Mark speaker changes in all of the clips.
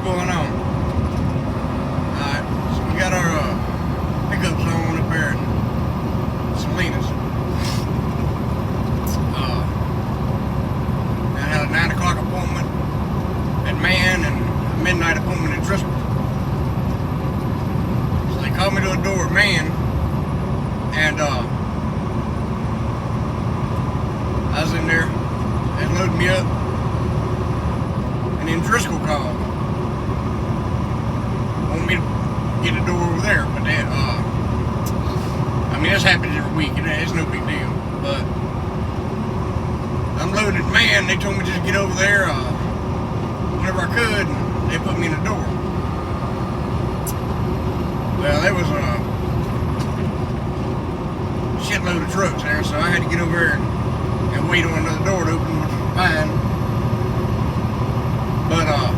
Speaker 1: going on? Alright, so we got our pickups on up there in Salinas. I had a 9 o'clock appointment at Man and a midnight appointment at Driscoll. So they called me to the door at Man, and I was in there. They loaded me up, and then Driscoll called. Want me to get the door over there, but they, I mean, this happens every week, and it's no big deal. But I'm loaded at Man. They told me just get over there whenever I could, and they put me in the door. Well, there was a shitload of trucks there, so I had to get over there and wait on another door to open, which was fine. But I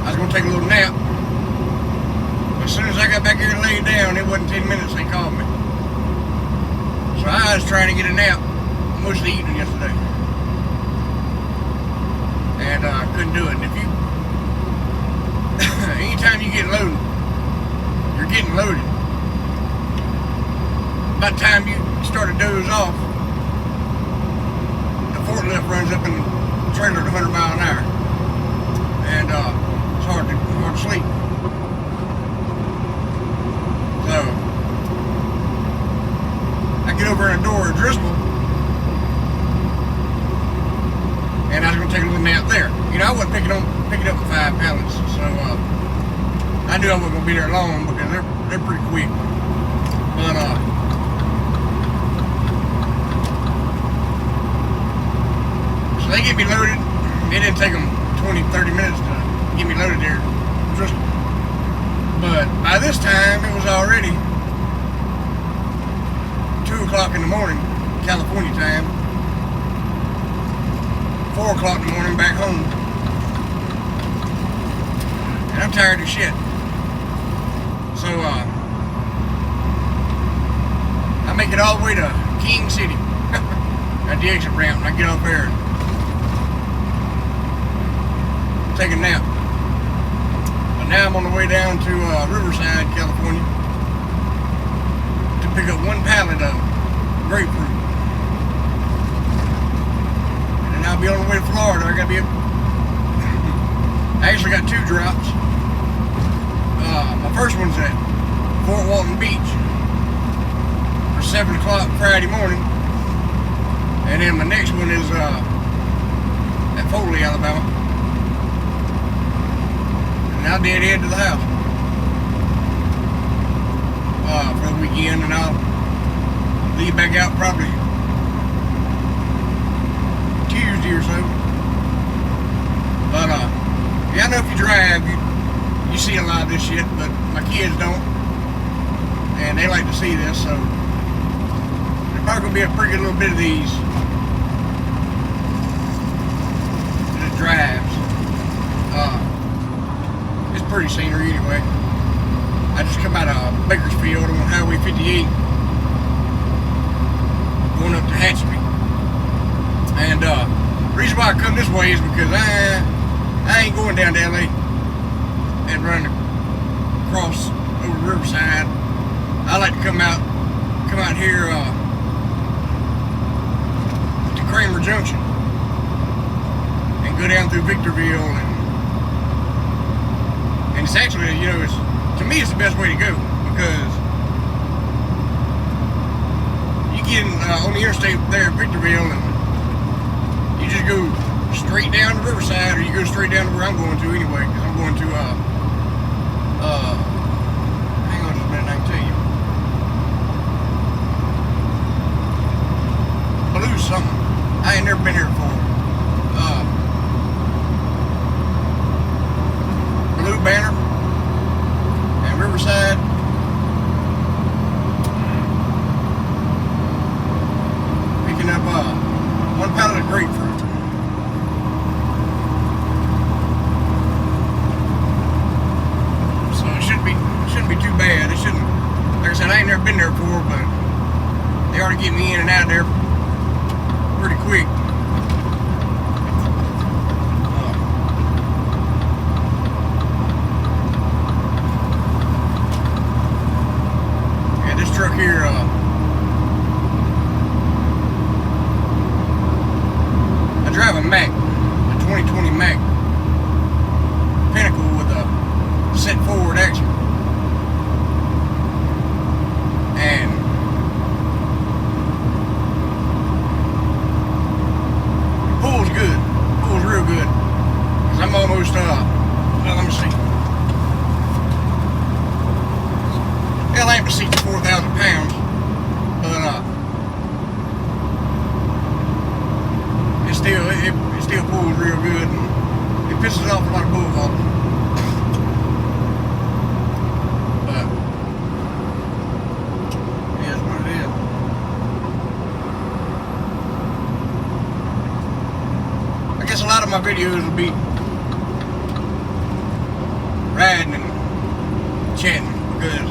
Speaker 1: was gonna take a little nap. As soon as I got back here and laid down, it wasn't 10 minutes they called me. So I was trying to get a nap most of the evening yesterday, and I couldn't do it. And if you, anytime you get loaded, you're getting loaded. By the time you start to doze off, the forklift runs up in the trailer at 100 miles an hour, and it's hard to sleep. So I get over in the door at Driscoll, and I was gonna take a little nap there. You know, I wasn't picking up 5 pallets, so I knew I wasn't gonna be there long because they're pretty quick. But so they get me loaded. It didn't take them 20-30 minutes to get me loaded there. But by this time, it was already 2 o'clock in the morning, California time. 4 o'clock in the morning back home. And I'm tired as shit. So, I make it all the way to King City at the exit ramp, and I get up there and take a nap. But now I'm on the way down to Riverside, California, to pick up 1 pallet of grapefruit. And then I'll be on the way to Florida. I actually got 2 drops. My first one's at Fort Walton Beach for 7 o'clock Friday morning. And then my next one is at Foley, Alabama. And I'll dead head to the house for the weekend, and I'll leave back out probably Tuesday or so. But yeah, I know if you drive, you see a lot of this shit, but my kids don't, and they like to see this, so there's probably gonna be a pretty good little bit of these that drives. It's pretty scenery anyway. I just come out of Bakersfield on Highway 58, going up to Hatchby, and the reason why I come this way is because I ain't going down to LA and run across over Riverside. I like to come out here to Kramer Junction and go down through Victorville, and it's actually, you know, to me it's the best way to go, because you get on the interstate there at Victorville and you just go straight down to Riverside, or you go straight down to where I'm going to anyway, because I'm going to hang on just a minute, I can tell you. Blue something. I ain't never been here before. Blue Banner and Riverside. Picking up 1 pallet of grapefruit. So it shouldn't be too bad. It shouldn't, like I said, I ain't never been there before, but they ought to get me in and out of there pretty quick. Mac, a 2020 Mac Pinnacle with a set forward action. And it pulls good, pulls real good. Cause I'm almost, well, let me see. Hell, I ain't been seating 4,000 pounds, but it still pulls real good, and it pisses off a lot of bull hauls. But it is what it is. I guess a lot of my videos will be riding and chatting because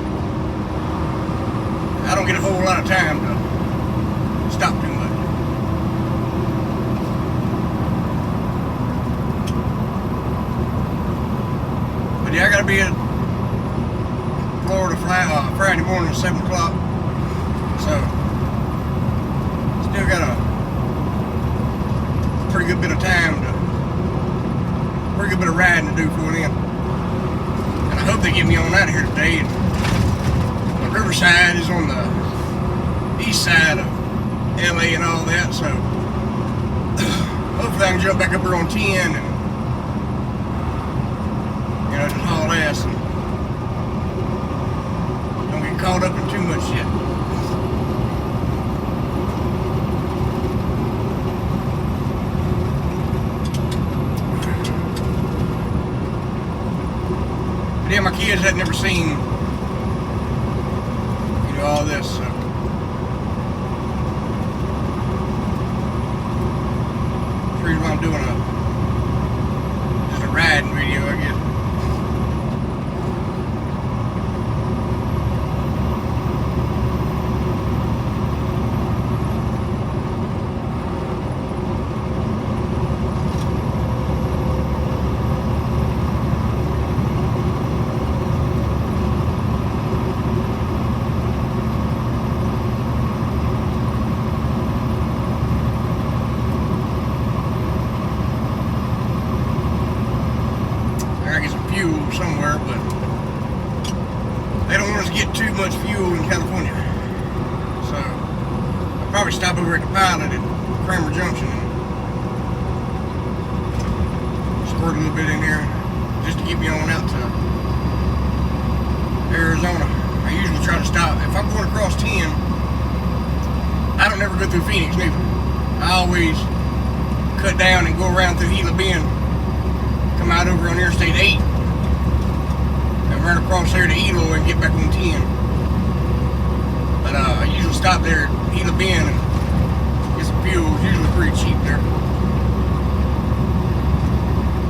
Speaker 1: I don't get a whole lot of time to stop too much. But yeah, I gotta be at Florida Friday morning at 7 o'clock. So still got a pretty good bit of time pretty good bit of riding to do for them. And I hope they get me on out of here today. Riverside is on the east side of LA and all that, so hopefully I can jump back up here on 10 and, you know, just haul ass and don't get caught up in too much shit. But yeah, my kids had never seen all this, so that's the reason why I'm doing just a riding video, I guess. Somewhere, but they don't want us to get too much fuel in California, so I'll probably stop over at the Pilot at Kramer Junction and squirt a little bit in here just to get me on out to Arizona. I usually try to stop if I'm going across 10. I don't ever go through Phoenix neither. I always cut down and go around through Gila Bend, come out over on Interstate 8 and run across there to Hilo and get back on 10. But I usually stop there at Gila Bend and get some fuel. It's usually pretty cheap there.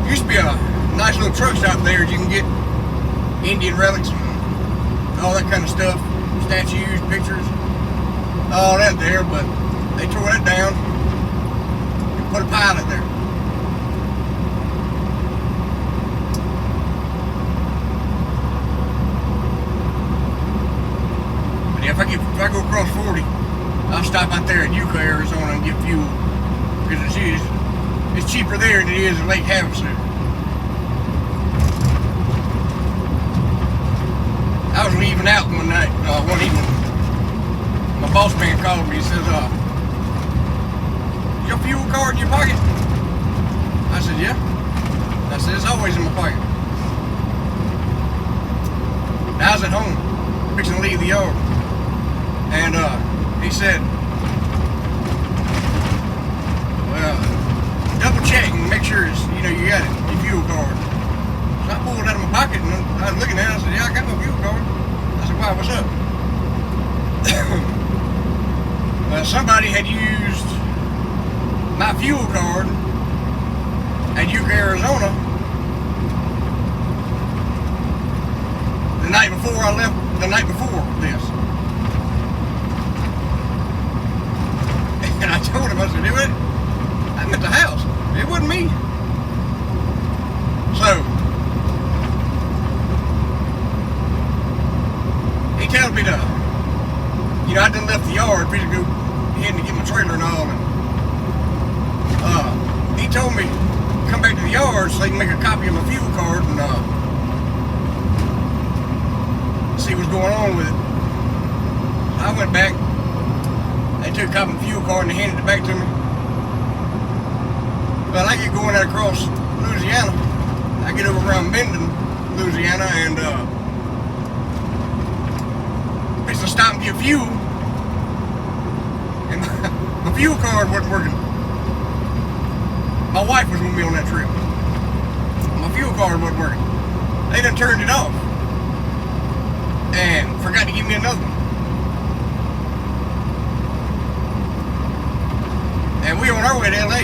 Speaker 1: Used to be a nice little truck stop there. You can get Indian relics and all that kind of stuff, statues, pictures, all that there, but they tore that down and put a Pilot there. If I go across 40, I'll stop out there in Yucca, Arizona and get fuel because it's cheaper there than it is in Lake Havasu. I was leaving out one night, one evening. My boss man called me. He says, "Your fuel card in your pocket?" I said, "Yeah." I said, "It's always in my pocket." I was at home, fixing to leave the yard. And he said, "Well, double check and make sure it's, you know, you got it, your fuel card." So I pulled it out of my pocket and I was looking at it. I said, "Yeah, I got my fuel card." I said, "Why, what's up?" Well, somebody had used my fuel card at Yucca, Arizona the night before I left, the night before this. And I told him, I said, I'm at the house. It wasn't me. So, he tells me to, you know, I done left the yard, ready to go ahead and get my trailer and all. And he told told me to come back to the yard so they can make a copy of my fuel card and see what's going on with it. So I went back. They took a copy of the fuel card and they handed it back to me. Well, I get going across Louisiana. I get over around Minden, Louisiana, and it's to stop and get fuel. And my fuel card wasn't working. My wife was with me on that trip. My fuel card wasn't working. They done turned it off and forgot to give me another one. And we on our way to LA.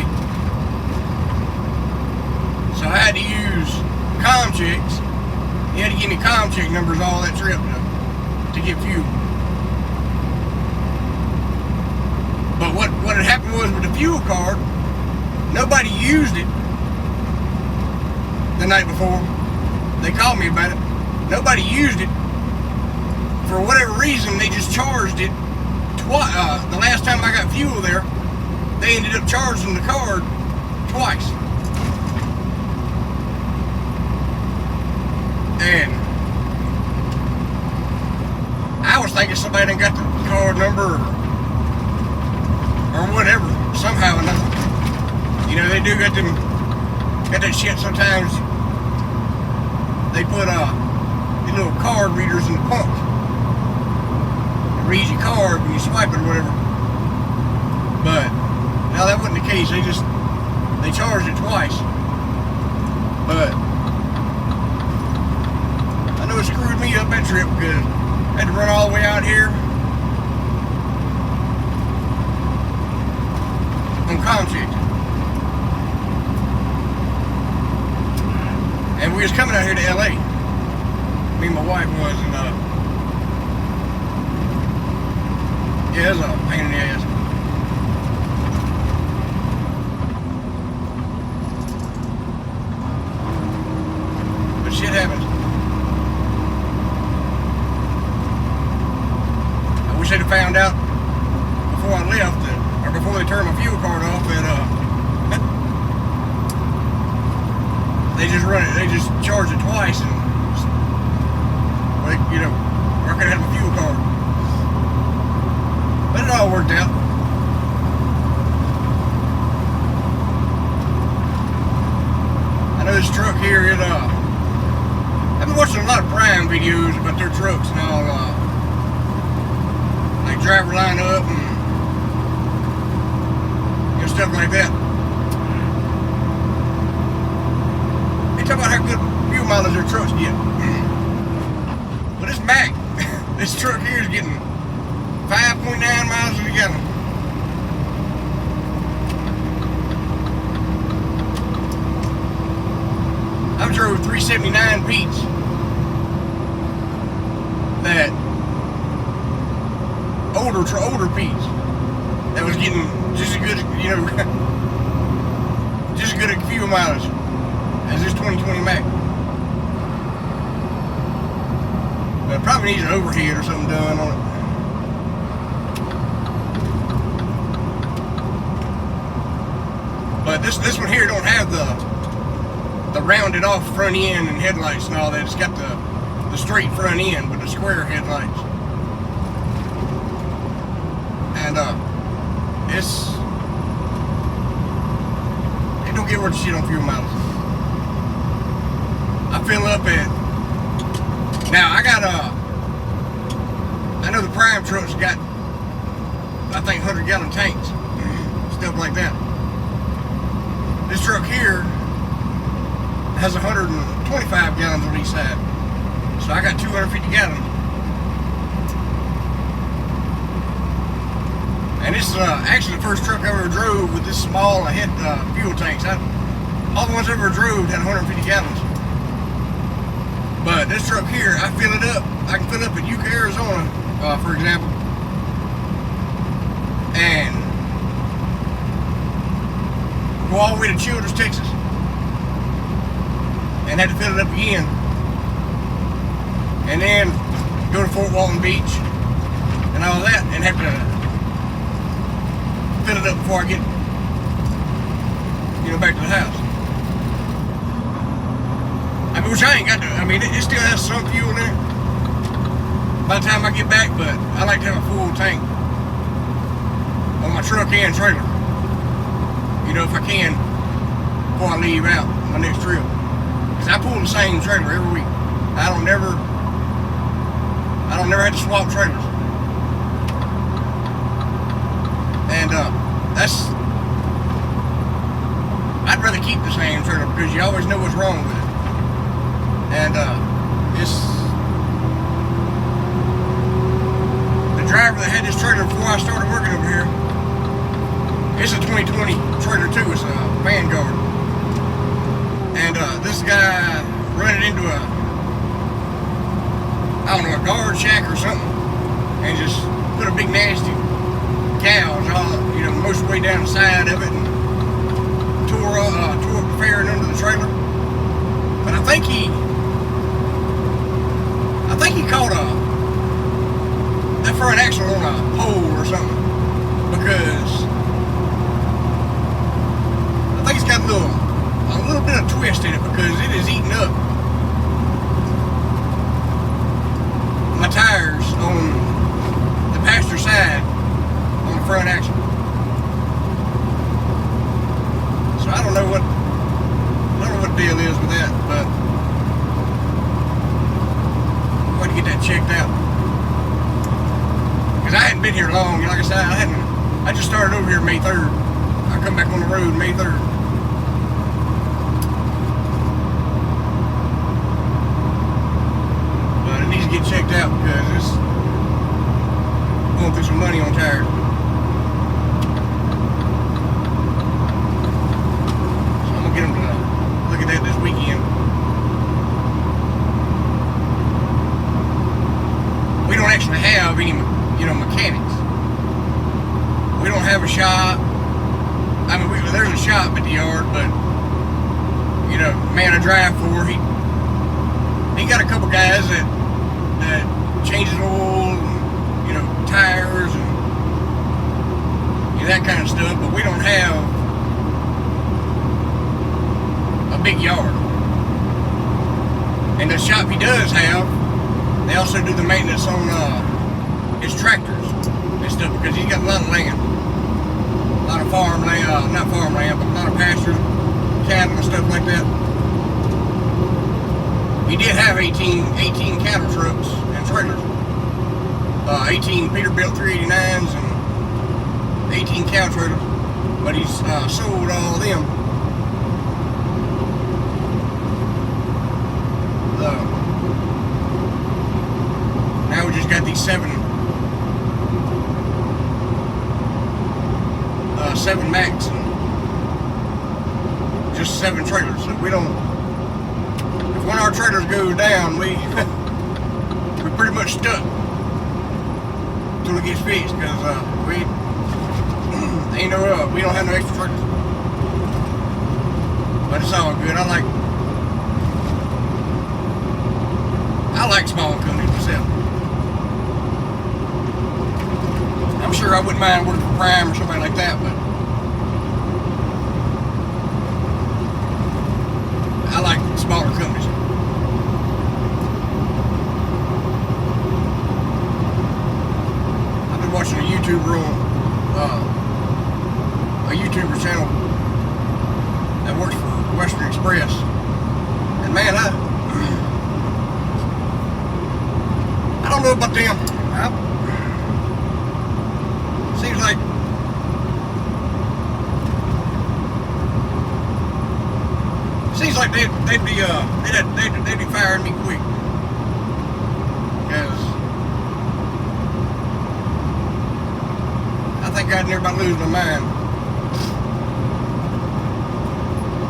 Speaker 1: So I had to use ComChecks. He had to give me ComCheck numbers all that trip to get fuel. But what had happened was with the fuel card, nobody used it the night before. They called me about it. Nobody used it. For whatever reason, they just charged it twice. The last time I got fuel there, they ended up charging the card twice. And I was thinking somebody done got the card number or whatever, somehow or another. You know, they do got that shit sometimes. They put these little card readers in the pump. It reads your card when you swipe it or whatever. But no, that wasn't the case. They charged it twice. But I know it screwed me up that trip because I had to run all the way out here on ComCheck. And we was coming out here to LA. Me and my wife was, and yeah, it was a pain in the ass. But shit happens. I wish they'd have found out before I left that, or before they turned my fuel card off that they just charged it twice, and like, you know, I could have had my fuel card. But it all worked out. I know this truck here, I've been watching a lot of Prime videos about their trucks and all, like driver line up and, you know, stuff like that. Talk about how good fuel mileage their trucks get. But this Mack, this truck here is getting 5.9 miles to the gallon. I've drove 379 Pete's that older Pete's that was getting just as good, you know, just as good at fuel mileage as this 2020 Mack. But it probably needs an overhead or something done on it. But this one here don't have the rounded off front end and headlights and all that. It's got the straight front end with the square headlights. And it don't get worth the shit on fuel mileage. I fill up at, now I know the Prime trucks got, I think, 100-gallon tanks, stuff like that. This truck here has 125 gallons on each side, so I got 250 gallons. And this is actually the first truck I ever drove with this small head fuel tanks. All the ones I ever drove had 150 gallons. But this truck here, I fill it up. I can fill it up at Yucca, Arizona, for example. And go all the way to Childress, Texas. And had to fill it up again. And then go to Fort Walton Beach and all that, and have to fill it up before I back to the house. I mean, which I ain't got to. I mean, it still has some fuel in it by the time I get back, but I like to have a full tank on my truck and trailer. If I can, before I leave out my next trip. Because I pull the same trailer every week. I don't never have to swap trailers. And I'd rather keep the same trailer because you always know what's wrong with it. And the driver that had this trailer before I started working over here, it's a 2020 trailer too. It's a Vanguard. And this guy ran it into a guard shack or something, and just put a big nasty gouge all, most of the way down the side of it, and tore up the fairing under the trailer. But I think he caught that front axle on a pole or something, because I think it's got a little bit of twist in it, because it is eating up my tires on the passenger side on the front axle. So I don't know what the deal is with that, but I'm going to get that checked out. Because I hadn't been here long. Like I said, I just started over here May 3rd. I come back on the road May 3rd. But it needs to get checked out because it's going through some money on tires. So I'm going to get them to look at that this weekend. We don't actually have any, mechanics. We don't have a shop. I mean, there's a shop at the yard, but man I drive for, he got a couple guys that changes oil and tires and that kind of stuff. But we don't have a big yard. And the shop he does have, they also do the maintenance on his tractors and stuff, because he's got a lot of land. A lot of farmland, not farmland, but a lot of pastures, cattle and stuff like that. He did have 18 cattle trucks and trailers. 18 Peterbilt 389s and 18 cow trailers. But he's sold all of them. Now we just got these seven Max and just 7 trailers. So we don't. If one of our trailers goes down, we're pretty much stuck until it gets fixed, because we don't have no extra trailers. But it's all good. I like small companies myself. I'm sure I wouldn't mind working for Prime or somebody like that, but I like smaller companies. I've been watching a YouTuber on a YouTuber channel that works for Western Express, and man, I don't know about them. Seems like they'd be firing me quick, because I think I'd never about lose my mind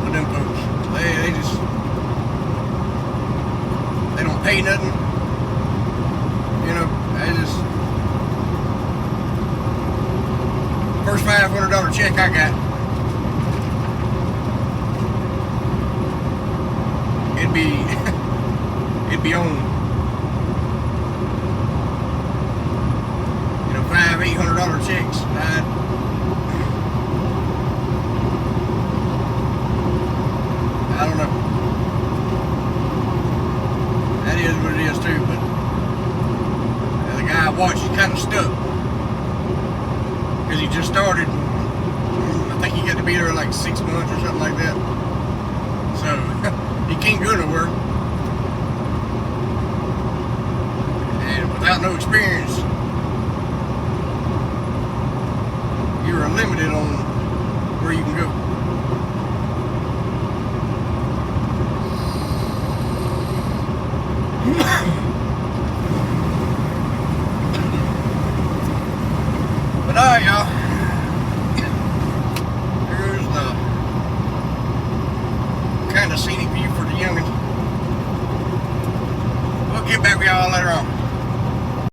Speaker 1: with them folks. They don't pay nothing. They just, first $500 check I got, it'd be on, $500-800 checks. kind of stuck because he just started. I think he got to be there like 6 months or something like that. So he can't go nowhere, and without no experience, you are limited on where you can go. But alright, y'all. Here's the kind of scenic view for the youngins. We'll get back with y'all later on.